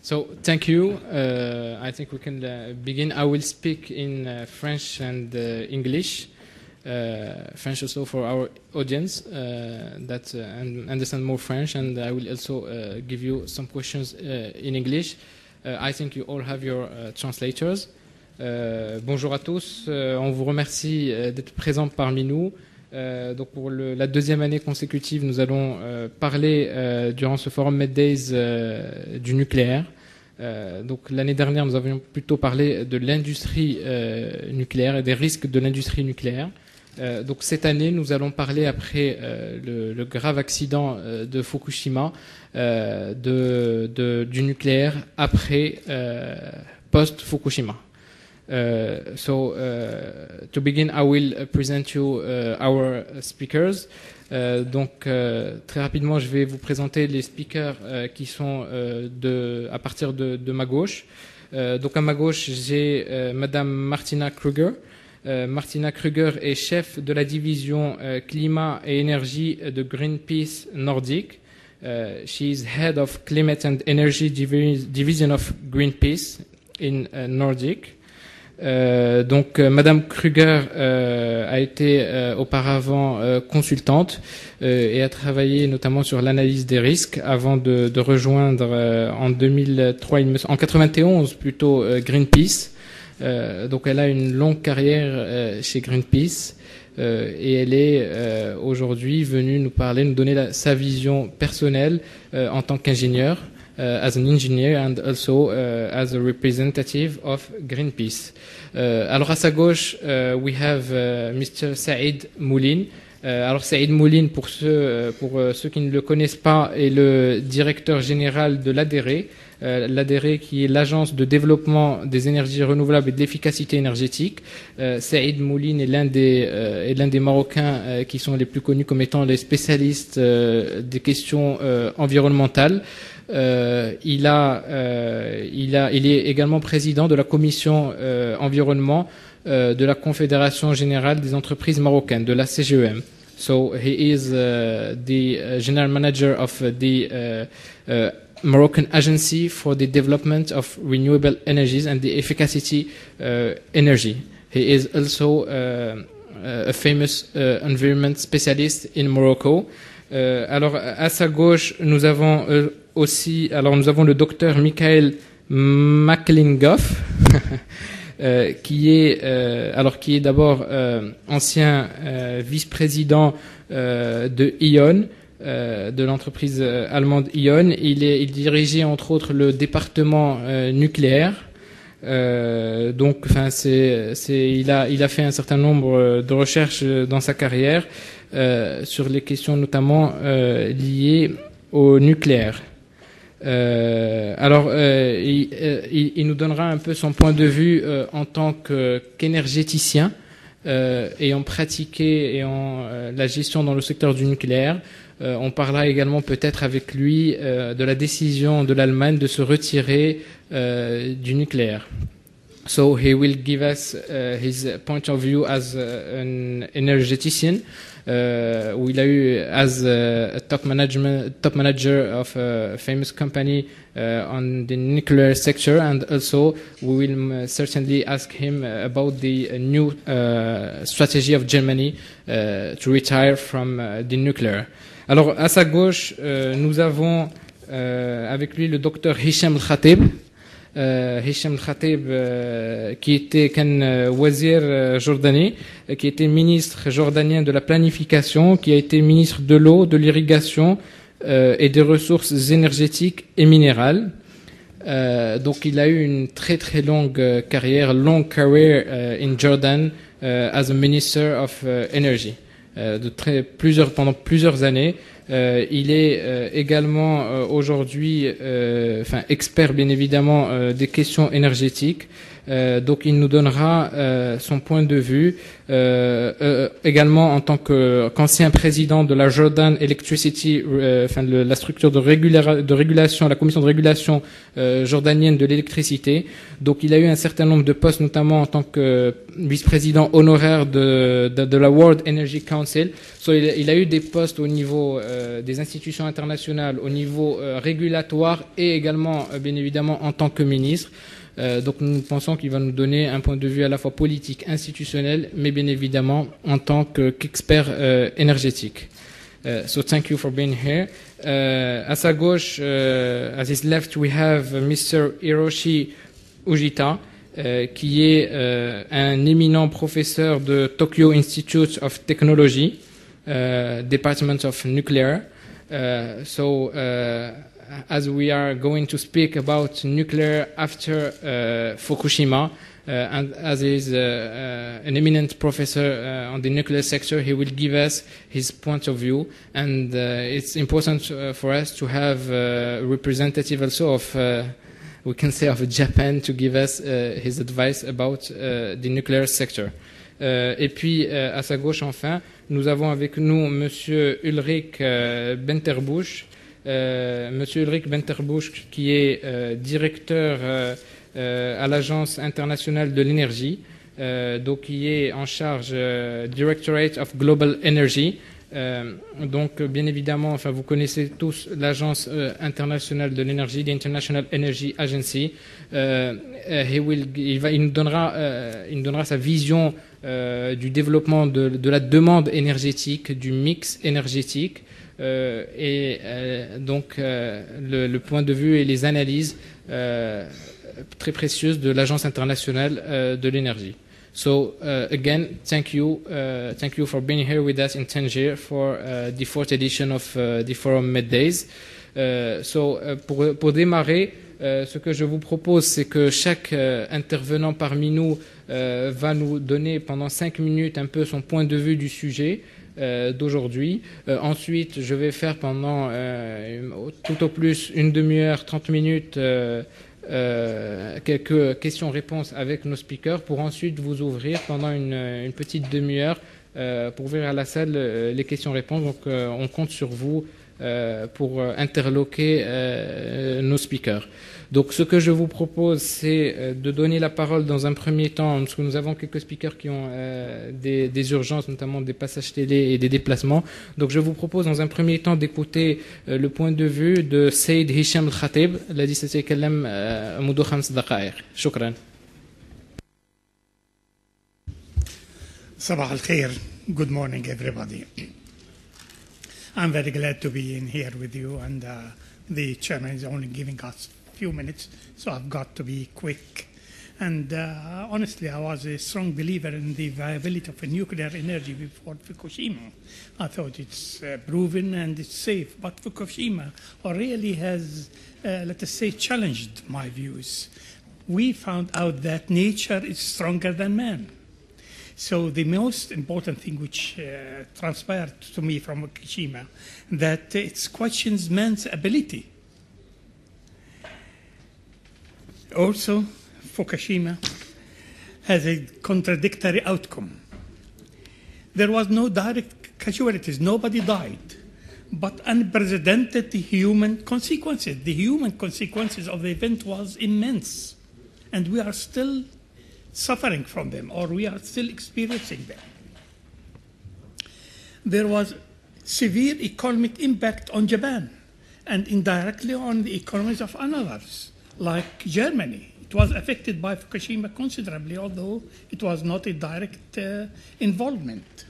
So thank you. I think we can begin. I will speak in French and English. French also for our audience that understand more French, and I will also give you some questions in English. I think you all have your translators. Bonjour à tous. On vous remercie d'être présents parmi nous. Donc pour la deuxième année consécutive, nous allons parler durant ce forum MEDays du nucléaire. Donc l'année dernière, nous avions plutôt parlé de l'industrie nucléaire et des risques de l'industrie nucléaire. Donc cette année, nous allons parler, après le grave accident de Fukushima, du nucléaire après post-Fukushima. To begin, I will present you our speakers. Donc très rapidement, je vais vous présenter les speakers qui sont à partir de ma gauche. Donc à ma gauche, j'ai Madame Martina Krüeger. Martina Krüeger est chef de la division climat et énergie de Greenpeace Nordic. She is head of climate and energy division of Greenpeace in Nordic. Donc Madame Krüeger a été auparavant consultante et a travaillé notamment sur l'analyse des risques avant de rejoindre en 2003, en 91 plutôt, Greenpeace. Donc elle a une longue carrière chez Greenpeace et elle est aujourd'hui venue nous parler, nous donner sa vision personnelle en tant qu'ingénieur. As an engineer and also as a representative of Greenpeace. Alors à sa gauche, we have Mr. Saïd Mouline. Alors Saïd Mouline, pour ceux qui ne le connaissent pas, est le directeur général de l'ADEREE. L'ADEREE qui est l'agence de développement des énergies renouvelables et de l'efficacité énergétique. Saïd Mouline est l'un des Marocains qui sont les plus connus comme étant les spécialistes des questions environnementales. Il est également président de la commission environnement de la Confédération générale des entreprises marocaines, de la CGEM. So he is the general manager of the Moroccan Agency for the Development of Renewable Energies and the Efficacy Energy. He is also a famous environment specialist in Morocco. Alors à sa gauche, nous avons le docteur Micklinghoff, qui est d'abord ancien vice-président de ION, de l'entreprise allemande ION. Il dirigeait entre autres le département nucléaire. Donc, enfin, il a fait un certain nombre de recherches dans sa carrière sur les questions notamment liées au nucléaire. Il nous donnera un peu son point de vue en tant qu'énergéticien ayant pratiqué la gestion dans le secteur du nucléaire. On parlera également peut-être avec lui de la décision de l'Allemagne de se retirer du nucléaire. So he will give us his point of view as an energetician. Il a eu as a top manager of a famous company on the nuclear sector, and also we will certainly ask him about the new strategy of Germany to retire from the nuclear. Alors à sa gauche, nous avons avec lui le docteur Hisham Khatib. Hisham Khatib, qui était wazir jordani, qui était ministre jordanien de la planification, qui a été ministre de l'eau, de l'irrigation et des ressources énergétiques et minérales. Donc il a eu une très très longue carrière, long career in Jordan as a minister of energy, pendant plusieurs années. Il est également aujourd'hui expert bien évidemment des questions énergétiques. Donc il nous donnera son point de vue également en tant qu'ancien président de la Jordan Electricity, la structure de régulation, la commission de régulation jordanienne de l'électricité. Donc il a eu un certain nombre de postes, notamment en tant que vice-président honoraire de la World Energy Council. So il a eu des postes au niveau des institutions internationales, au niveau régulatoire et également, bien évidemment, en tant que ministre. Donc nous pensons qu'il va nous donner un point de vue à la fois politique, institutionnel, mais bien évidemment en tant qu'expert énergétique. So thank you for being here. À sa gauche, at his left, we have Mr. Hiroshi Ujita, qui est un éminent professeur de Tokyo Institute of Technology, Department of Nuclear. As we are going to speak about nuclear after Fukushima, and as he is an eminent professor on the nuclear sector, he will give us his point of view. And it's important for us to have a representative also of, we can say, of Japan to give us his advice about the nuclear sector. Et puis, à sa gauche, enfin, nous avons avec nous Monsieur Ulrich Benterbusch, Monsieur Ulrich Benterbusch, qui est directeur à l'Agence internationale de l'énergie, donc qui est en charge Directorate of Global Energy. Donc, bien évidemment, enfin, vous connaissez tous l'Agence internationale de l'énergie, the International Energy Agency. Il nous donnera sa vision du développement de la demande énergétique, du mix énergétique. Donc le point de vue et les analyses très précieuses de l'Agence internationale de l'énergie. So again, thank you for being here with us in Tangier for the 4th edition of the forum MEDays. Pour démarrer, ce que je vous propose, c'est que chaque intervenant parmi nous va nous donner pendant 5 minutes un peu son point de vue du sujet d'aujourd'hui. Ensuite, je vais faire pendant tout au plus une demi-heure, 30 minutes, quelques questions-réponses avec nos speakers pour ensuite vous ouvrir pendant une petite demi-heure pour ouvrir à la salle les questions-réponses. Donc, on compte sur vous pour interloquer nos speakers. Donc, ce que je vous propose, c'est de donner la parole dans un premier temps, parce que nous avons quelques speakers qui ont des urgences, notamment des passages télé et des déplacements. Donc, je vous propose dans un premier temps d'écouter le point de vue de Sayyid Hisham Khatib, الذي سيتكلم منذ 5 دقائق. شكرا. صباح الخير. Good morning, everybody. I'm very glad to be in here with you, and the chairman is only giving us a few minutes, so I've got to be quick. And honestly, I was a strong believer in the viability of nuclear energy before Fukushima. I thought it's proven and it's safe, but Fukushima really has, let us say, challenged my views. We found out that nature is stronger than man. So the most important thing which transpired to me from Fukushima, that it questions man's ability. Also, Fukushima has a contradictory outcome. There was no direct casualties, nobody died, but unprecedented human consequences. The human consequences of the event was immense, and we are still suffering from them, or we are still experiencing them. There was severe economic impact on Japan and indirectly on the economies of others, like Germany. It was affected by Fukushima considerably, although it was not a direct involvement.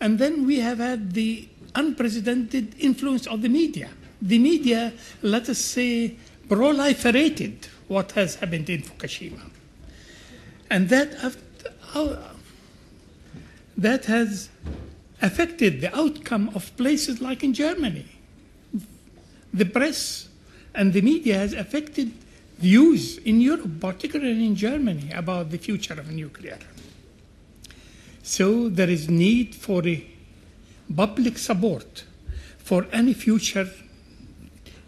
And then we have had the unprecedented influence of the media. The media, let us say, proliferated what has happened in Fukushima. And that has affected the outcome of places like in Germany. The press and the media has affected views in Europe, particularly in Germany, about the future of nuclear. So there is need for a public support for any future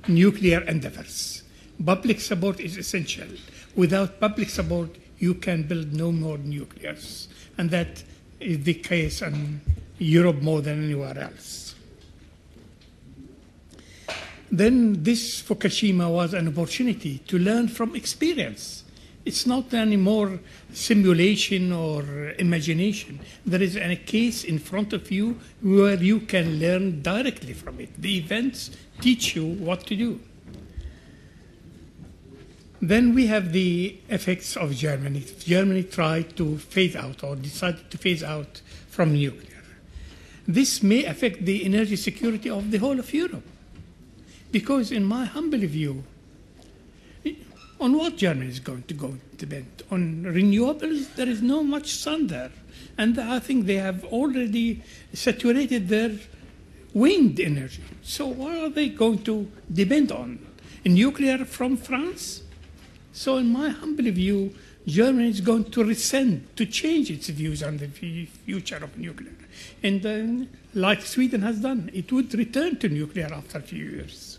nuclear endeavors. Public support is essential. Without public support, you can build no more nuclears. And that is the case in Europe more than anywhere else. Then this Fukushima was an opportunity to learn from experience. It's not anymore simulation or imagination. There is a case in front of you where you can learn directly from it. The events teach you what to do. Then we have the effects of Germany. Germany tried to phase out or decided to phase out from nuclear. This may affect the energy security of the whole of Europe. Because in my humble view, on what Germany is going to go depend? On renewables, there is no much sun there. And I think they have already saturated their wind energy. So what are they going to depend on? Nuclear from France? So in my humble view, Germany is going to rescind, to change its views on the future of nuclear. And then, like Sweden has done, it would return to nuclear after a few years.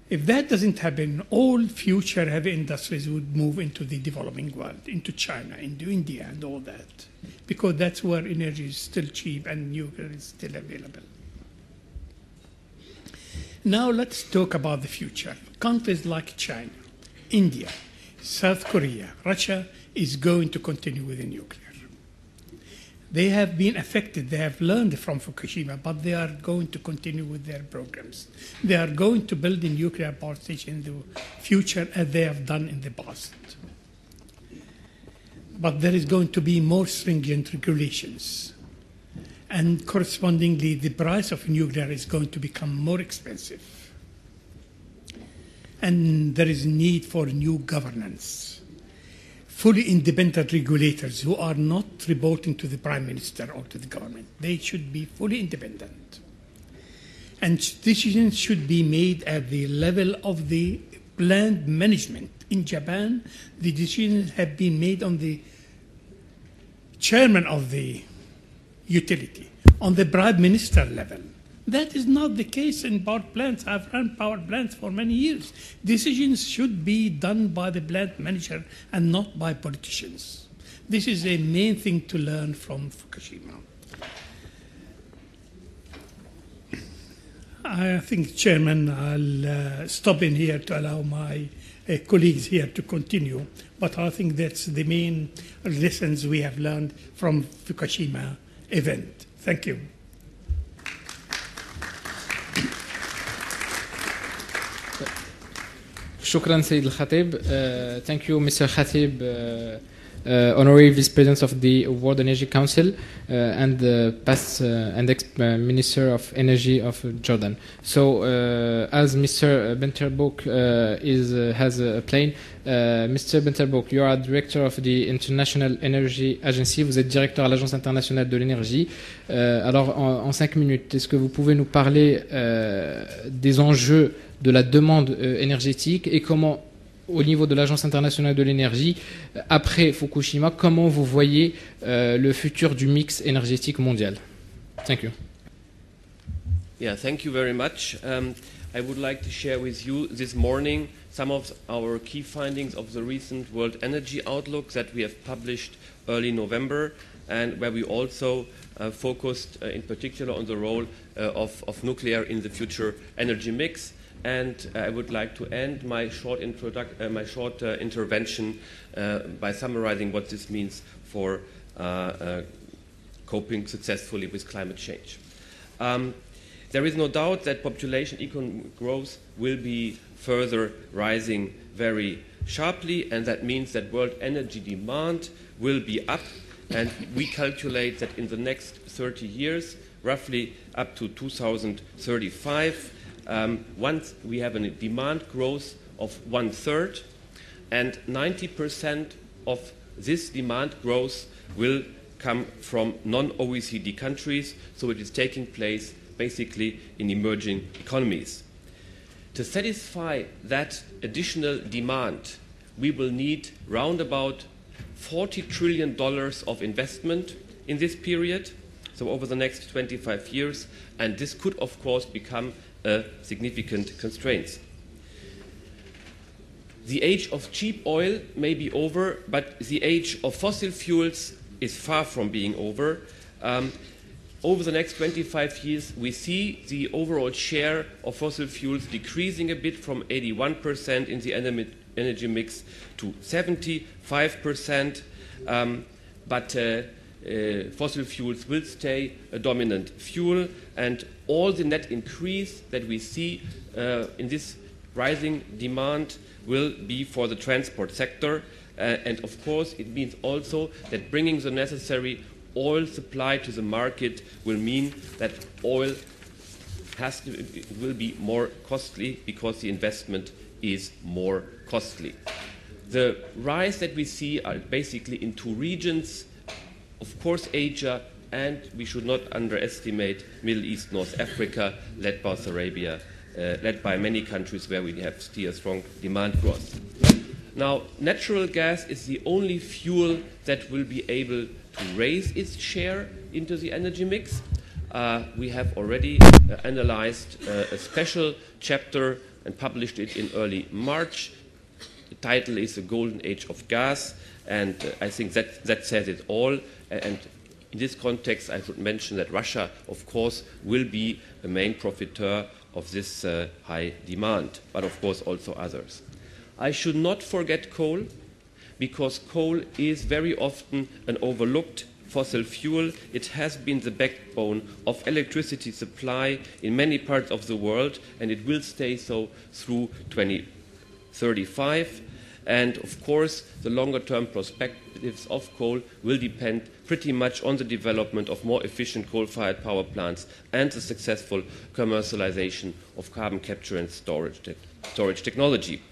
If that doesn't happen, all future heavy industries would move into the developing world, into China, into India, and all that, because that's where energy is still cheap and nuclear is still available. Now let's talk about the future. Countries like China, India, South Korea, Russia is going to continue with the nuclear. They have been affected, they have learned from Fukushima, but they are going to continue with their programs. They are going to build a nuclear power station in the future as they have done in the past. But there is going to be more stringent regulations. And correspondingly, the price of nuclear is going to become more expensive. And there is need for new governance. Fully independent regulators who are not reporting to the Prime Minister or to the government. They should be fully independent. And decisions should be made at the level of the plant management. In Japan, the decisions have been made on the chairman of the utility, on the Prime Minister level. That is not the case in power plants. I've run power plants for many years. Decisions should be done by the plant manager and not by politicians. This is a main thing to learn from Fukushima. I think, Chairman, I'll stop in here to allow my colleagues here to continue. But I think that's the main lessons we have learned from Fukushima event. Thank you. Shukran, Sayyid Al-Khatib. Thank you, Mr. Khatib, Honorary Vice President of the World Energy Council and past and ex-Minister of Energy of Jordan. So, as Mr. Benterbusch has a plane, Mr. Benterbusch, you are Director of the International Energy Agency. Vous êtes directeur à l'Agence internationale de l'énergie. Alors, en 5 minutes, est-ce que vous pouvez nous parler des enjeux de la demande énergétique et comment, au niveau de l'Agence internationale de l'énergie, après Fukushima, comment vous voyez le futur du mix énergétique mondial? Thank you. Yeah, thank you very much. I would like to share with you this morning some of our key findings of the recent World Energy Outlook that we have published early November, and where we also focused in particular on the role of nuclear in the future energy mix. And I would like to end my short intervention by summarizing what this means for coping successfully with climate change. There is no doubt that population economic growth will be further rising very sharply, and that means that world energy demand will be up, and we calculate that in the next 30 years, roughly up to 2035, once we have a demand growth of 1/3, and 90% of this demand growth will come from non-OECD countries, so it is taking place basically in emerging economies. To satisfy that additional demand, we will need round about $40 trillion of investment in this period, so over the next 25 years, and this could, of course, become a significant constraint. The age of cheap oil may be over, but the age of fossil fuels is far from being over. over the next 25 years, we see the overall share of fossil fuels decreasing a bit from 81% in the energy mix to 75%, but fossil fuels will stay a dominant fuel, and all the net increase that we see in this rising demand will be for the transport sector. And of course, it means also that bringing the necessary oil supply to the market will mean that oil will be more costly because the investment is more costly. The rise that we see are basically in two regions, of course Asia, and we should not underestimate Middle East, North Africa, led by Saudi Arabia, led by many countries where we have still a strong demand growth. Now, natural gas is the only fuel that will be able to raise its share into the energy mix. We have already analyzed a special chapter and published it in early March. The title is The Golden Age of Gas, and I think that says it all. And in this context, I should mention that Russia, of course, will be the main profiteur of this high demand, but of course also others. I should not forget coal, because coal is very often an overlooked fossil fuel. It has been the backbone of electricity supply in many parts of the world, and it will stay so through 2035. And of course, the longer-term perspectives of coal will depend pretty much on the development of more efficient coal-fired power plants and the successful commercialization of carbon capture and storage technology.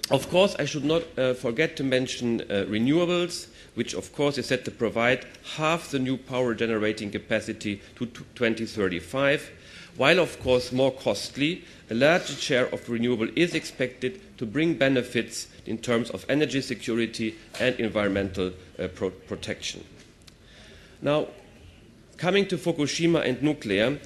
Of course, I should not forget to mention renewables, which of course is set to provide half the new power generating capacity to 2035. While of course more costly, a larger share of renewable is expected to bring benefits in terms of energy security and environmental protection. Now, coming to Fukushima and nuclear,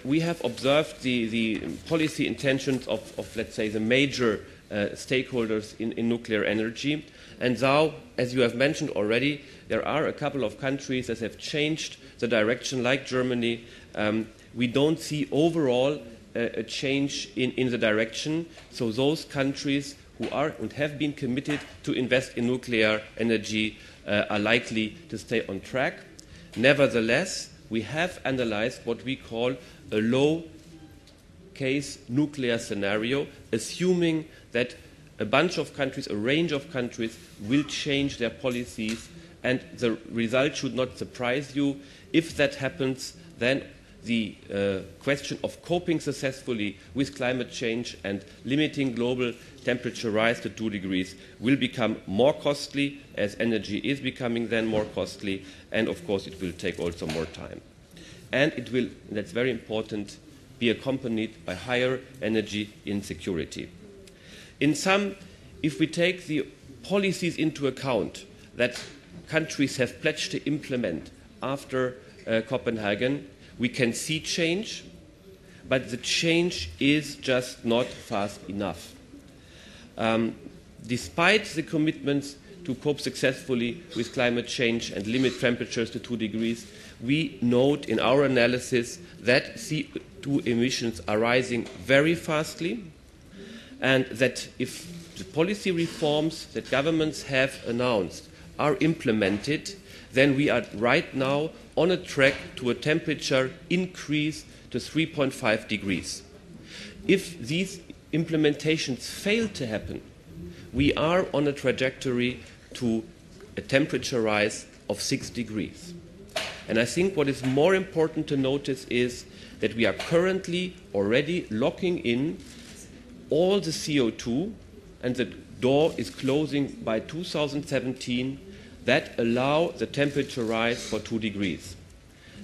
we have observed the policy intentions of, let's say, the major stakeholders in nuclear energy. And now, as you have mentioned already, there are a couple of countries that have changed the direction, like Germany. We don't see overall a change in the direction. So those countries who are and have been committed to invest in nuclear energy are likely to stay on track. Nevertheless, we have analyzed what we call a low-case nuclear scenario, assuming that a bunch of countries, a range of countries, will change their policies, and the result should not surprise you. If that happens, then the question of coping successfully with climate change and limiting global temperature rise to 2 degrees will become more costly, as energy is becoming then more costly, and of course it will take also more time. And it will, and that's very important, be accompanied by higher energy insecurity. In sum, if we take the policies into account that countries have pledged to implement after Copenhagen, we can see change, but the change is just not fast enough. Despite the commitments to cope successfully with climate change and limit temperatures to 2 degrees, we note in our analysis that CO2 emissions are rising very fastly, and that if the policy reforms that governments have announced are implemented, then we are right now on a track to a temperature increase to 3.5 degrees. If these implementations fail to happen, we are on a trajectory to a temperature rise of 6 degrees. And I think what is more important to notice is that we are currently already locking in all the CO2, and the door is closing by 2017, that allow the temperature rise for 2 degrees.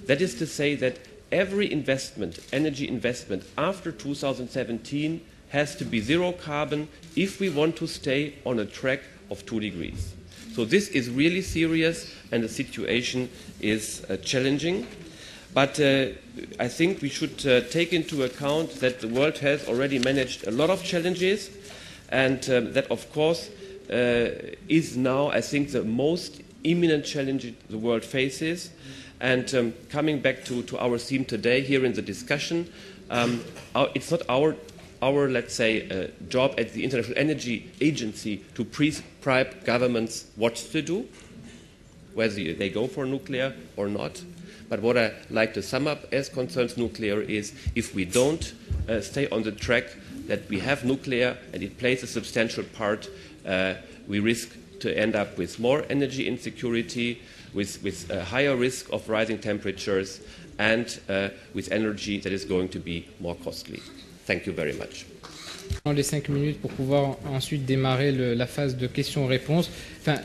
That is to say that every investment, energy investment after 2017 has to be zero carbon if we want to stay on a track of 2 degrees. So this is really serious, and the situation is challenging. But I think we should take into account that the world has already managed a lot of challenges, and that, of course, is now, I think, the most imminent challenge the world faces. And coming back to our theme today here in the discussion, it's not our let's say, job at the International Energy Agency to prescribe governments what to do, whether they go for nuclear or not. But what I like to sum up as concerns nuclear is if we don't stay on the track that we have nuclear and it plays a substantial part, we risk to end up with more energy insecurity, with a higher risk of rising temperatures, and with energy that is going to be more costly. Thank you very much. Les 5 minutes pour pouvoir ensuite démarrer la phase de questions-réponses. Enfin,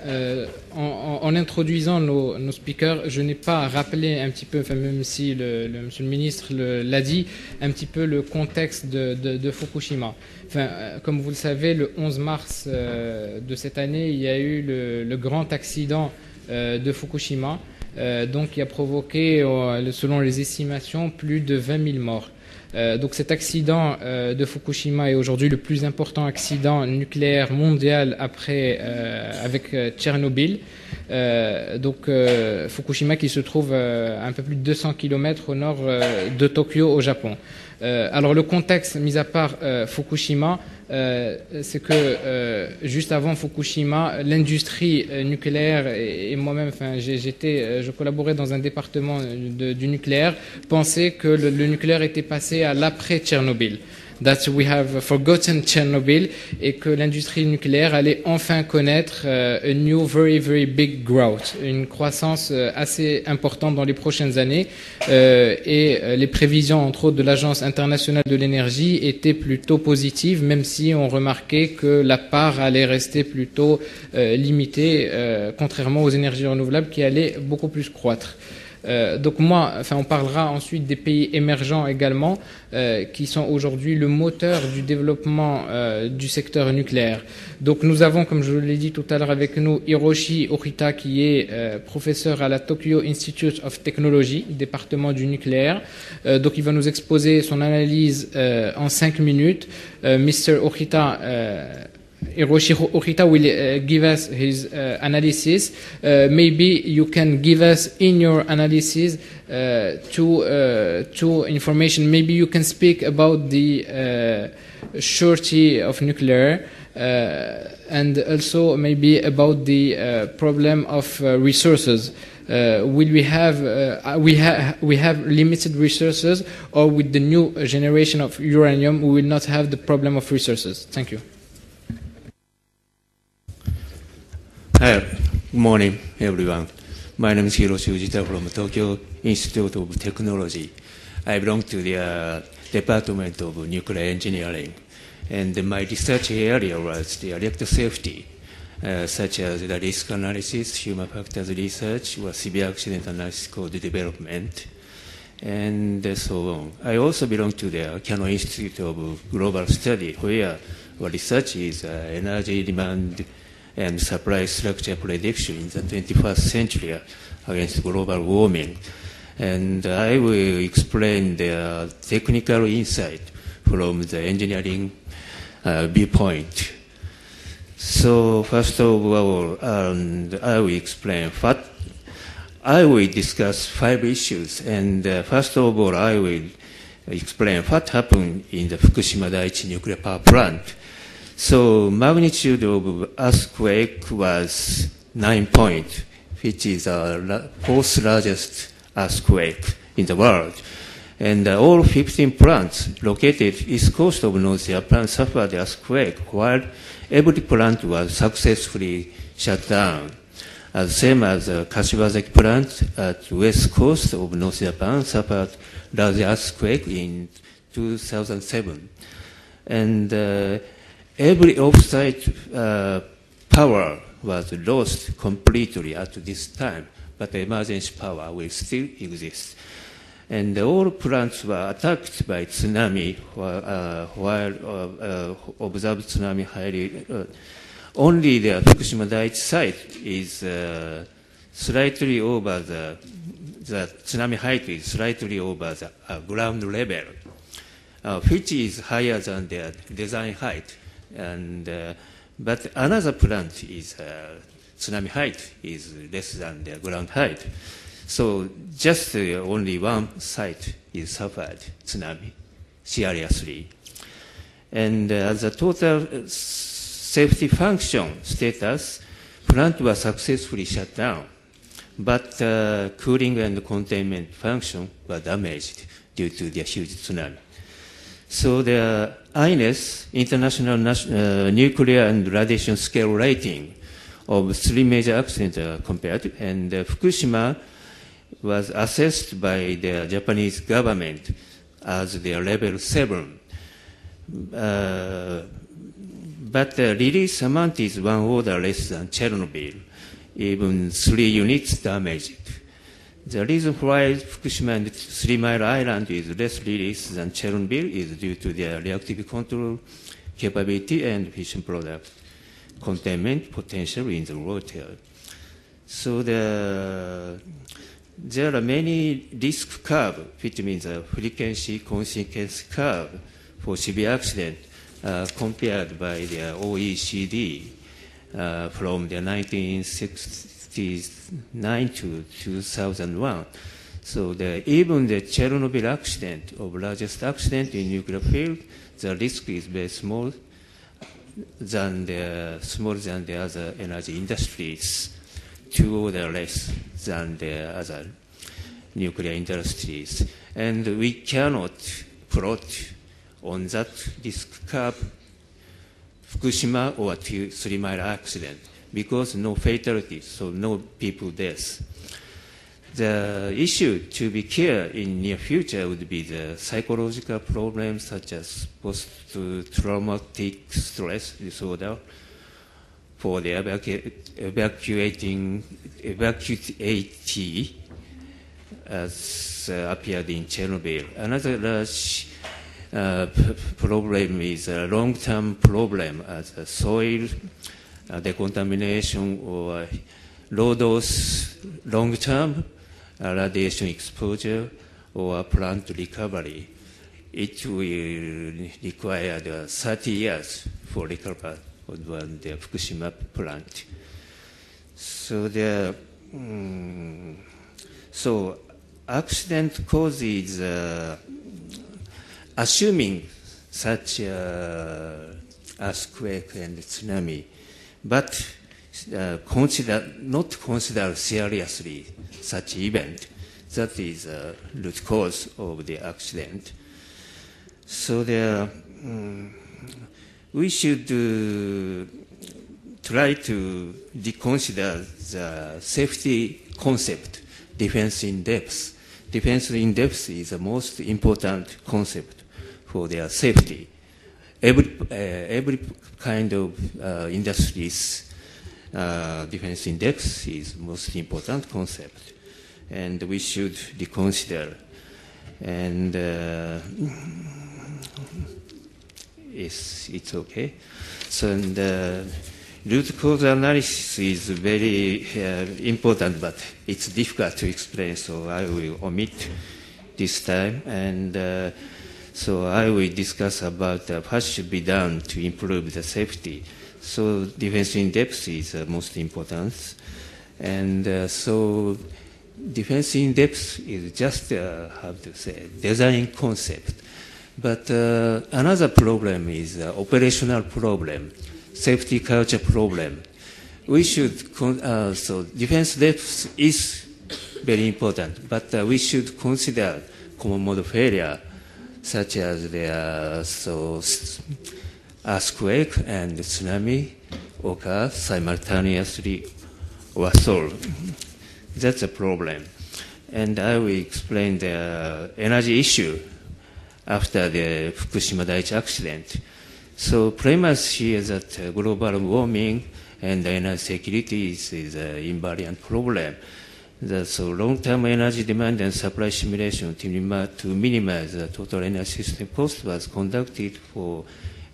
en introduisant nos speakers, je n'ai pas rappelé un petit peu, enfin, même si monsieur le ministre l'a dit, un petit peu le contexte de Fukushima. Enfin, comme vous le savez, le 11 mars de cette année, il y a eu le grand accident de Fukushima, donc qui a provoqué, selon les estimations, plus de 20 000 morts. Donc cet accident de Fukushima est aujourd'hui le plus important accident nucléaire mondial après avec Tchernobyl. Donc Fukushima qui se trouve à un peu plus de 200 km au nord de Tokyo au Japon. Alors le contexte, mis à part Fukushima, c'est que juste avant Fukushima, l'industrie nucléaire et moi-même, enfin, je collaborais dans un département du nucléaire, pensaient que le nucléaire était passé à l'après Tchernobyl. That we have forgotten Chernobyl et que l'industrie nucléaire allait enfin connaître a new very very big growth, une croissance assez importante dans les prochaines années et les prévisions entre autres de l'Agence internationale de l'énergie étaient plutôt positives, même si on remarquait que la part allait rester plutôt limitée contrairement aux énergies renouvelables qui allaient beaucoup plus croître. Donc on parlera ensuite des pays émergents également, qui sont aujourd'hui le moteur du développement du secteur nucléaire. Donc nous avons, comme je vous l'ai dit tout à l'heure avec nous, Hiroshi Ujita qui est professeur à la Tokyo Institute of Technology, département du nucléaire. Donc il va nous exposer son analyse en 5 minutes. Mr. Ujita, Hiroshi Ujita will give us his analysis. Maybe you can give us in your analysis two information. Maybe you can speak about the surety of nuclear and also maybe about the problem of resources. Will we have limited resources, or with the new generation of uranium we will not have the problem of resources? Thank you. Hi, good morning, everyone. My name is Hiroshi Ujita from Tokyo Institute of Technology. I belong to the Department of Nuclear Engineering, and my research area was the reactor safety, such as the risk analysis, human factors research, or severe accident analysis code development, and so on. I also belong to the Kano Institute of Global Study, where our research is energy demand and supply structure prediction in the 21st century against global warming. And I will explain the technical insight from the engineering viewpoint. So first of all, I will explain what I will discuss 5 issues. And first of all, I will explain what happened in the Fukushima Daiichi nuclear power plant. So magnitude of earthquake was 9 points, which is the 4th largest earthquake in the world. And all 15 plants located east coast of North Japan suffered the earthquake, while every plant was successfully shut down. Same as Kashiwazaki plant at west coast of North Japan suffered large earthquake in 2007. And every off-site power was lost completely at this time, but emergency power will still exist. And all plants were attacked by tsunami while observed tsunami highly. Only the Fukushima Daiichi site is slightly over the tsunami height is slightly over the ground level, which is higher than their design height. And but another plant is tsunami height is less than the ground height. So just only one site is suffered tsunami seriously. And as a total safety function status, plant was successfully shut down, but cooling and containment function were damaged due to the huge tsunami. So the INES, International Nuclear and Radiation Scale Rating of 3 major accidents are compared, and Fukushima was assessed by the Japanese government as the level 7. But the release amount is one order less than Chernobyl, even 3 units damaged. The reason why Fukushima and 3 Mile Island is less release than Chernobyl is due to their reactive control capability and fission product containment potential in the water. So there are many risk curves, which means a frequency consequence curve for severe accident compared by the OECD from the 1969 to 2001. So even the Chernobyl accident, of largest accident in nuclear field, the risk is very small than the other energy industries, 2 orders less than the other nuclear industries. And we cannot plot on that risk curve Fukushima or 3 Mile accident because no fatalities, so no people deaths. The issue to be cured in near future would be the psychological problems such as post-traumatic stress disorder for the evacuatee as appeared in Chernobyl. Another large problem is a long-term problem as a soil decontamination or low-dose long-term radiation exposure or plant recovery. It will require 30 years for recovery of the Fukushima plant. So accident causes, assuming such earthquake and tsunami, but not consider seriously such event. That is root cause of the accident. So we should try to reconsider the safety concept, defense in depth. Defense in depth is the most important concept for their safety. Every kind of industries defense in depth is most important concept, and we should reconsider. And it's okay. So root cause analysis is very important, but it's difficult to explain, so I will omit this time. And so I will discuss about what should be done to improve the safety. So defense in depth is most important. And so defense in depth is just, how to say, design concept. But another problem is operational problem, safety culture problem. We should, so defense depth is very important, but we should consider common mode failure, such as the earthquake and tsunami occur simultaneously or solve. That's a problem. And I will explain the energy issue after the Fukushima Daiichi accident. So premise here is that global warming and energy security is an invariant problem. So long-term energy demand and supply simulation to minimize the total energy system cost was conducted for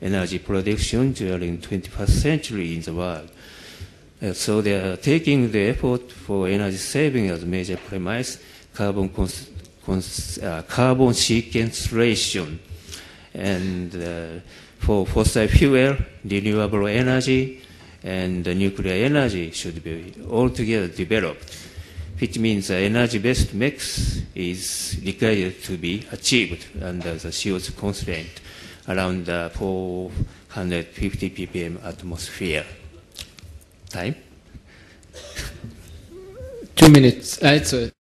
energy production during 21st century in the world. So they are taking the effort for energy saving as major premise, carbon sequestration, and for fossil fuel, renewable energy, and nuclear energy should be altogether developed, which means the energy-based mix is required to be achieved under the CO2 constraint around 450 ppm atmosphere. Time? 2 minutes. It's